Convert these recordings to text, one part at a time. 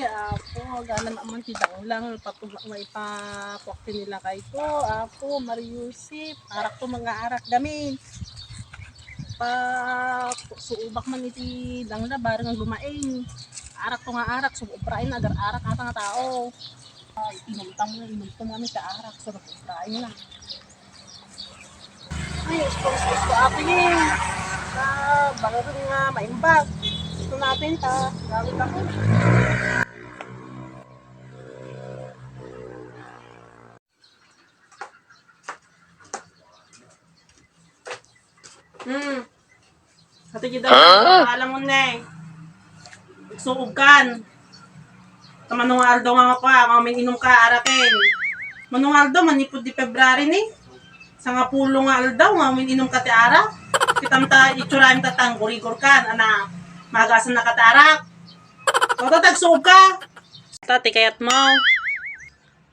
Apo, gana naman tidang lang patubak may pakwakti nila kay ko. Apo, Mariusip, arak to mga arak gamin. Pa suubak man iti dangla bareng ang lumaing. Arak to nga arak, sububrain agar arak ata nga tao. Inumtam kami sa arak, sububrain lang. Ay, sponsor ko ako yun. Bago nga maimbag. Gusto natin ta, gamit ako. Hati kita alam mo na eh. Suog kan. Manung Aldo nga pa, mga inom ka arakin. Manung Aldo, manipod di February ni. Sa nga pulo nga Aldo, nga inom ka ti ara. Kitam ta itsuraim ta tang gurigor kan, ana magasan na katarak. So tatag suog ka. Tati kayat mo.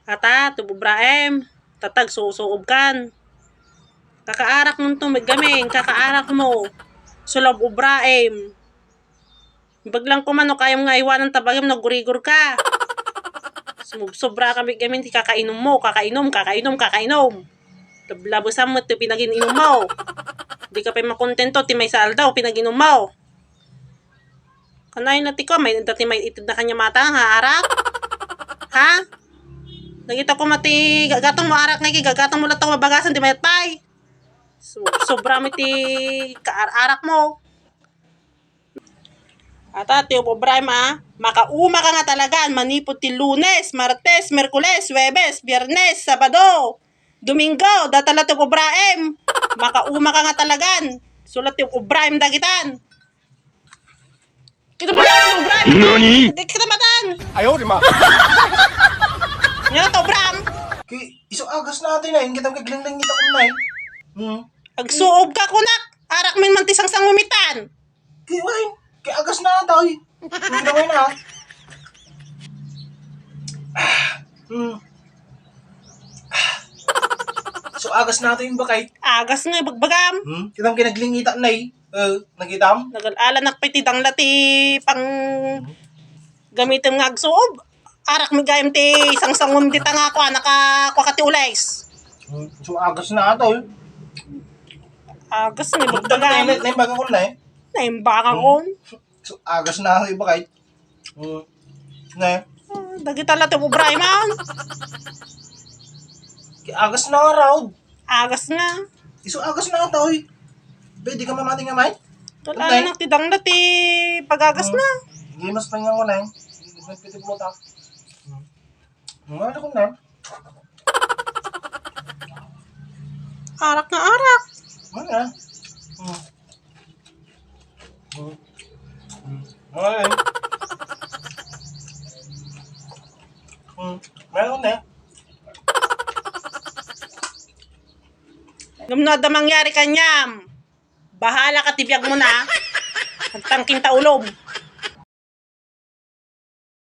Ata, tububraem. Tatag suog kan. Kakaarak mo ito, gaming, kakaarak mo. Sulab ubraem. Baglang kumano, kayang nga iwanan tabagam, nagurigor ka. Sobra kami gamin, kakainom mo, kakainom. Labusan mo, ito pinag-inom mo. Di ka pa makontento, ti may saldaw, pinag-inom mo. Kanay na ti ko, dati may itid na kanya mata, ha, arak? Ha? Nagita ko mati, gagatong mo arak nga, gagatong mo latong mabagasan, di may atpay. Sobra mo ti arak mo. Ata, ti Obrahim makauma ka nga talaga, manipot ti Lunes, Martes, Merkules, Webes, Biyernes, Sabado, Domingo, datala ti Obrahim. Makauma ka nga talagan. Sulat ti Obrahim dagitan. Kita ba ti Obrahim? Nani? Kita matan. Ayaw, di ma. Yan to Obrahim. Iso agas natin na, yung kitang kaglang-lang kita kung na Agsuob ka kunak. Arak min man ti sangsang umitan. Kiwain, kaya agas na tayo. Hindi naman na. So agas natin yung bakay. Agas nga bagbagam. Kitang kinaglingita na nagitam. Nagalanak pa ti danglati pang gamitin nga agsuob. Arak mi gayam ti sangsang ti tanga ko nakakuha ka ti ulays. So agas na tayo. Agas nga bagbagam. Naimbaga ko na Naimbaka ko. So agas na yung bakay. Dagita lang ito po, Brayman. Agas na nga raw. Agas nga. Iso agas na nga tayo. Pwede ka mamating nga may? Wala na tidang na ti pag-agas na. Hindi mas pahinga ko na Nagpitip mo ta. Ano ko na? Arak na arak. Ano na? Okay. Meron na. Nung na mangyari kanyam, bahala ka tibiyag mo na. Nagtangking taulob.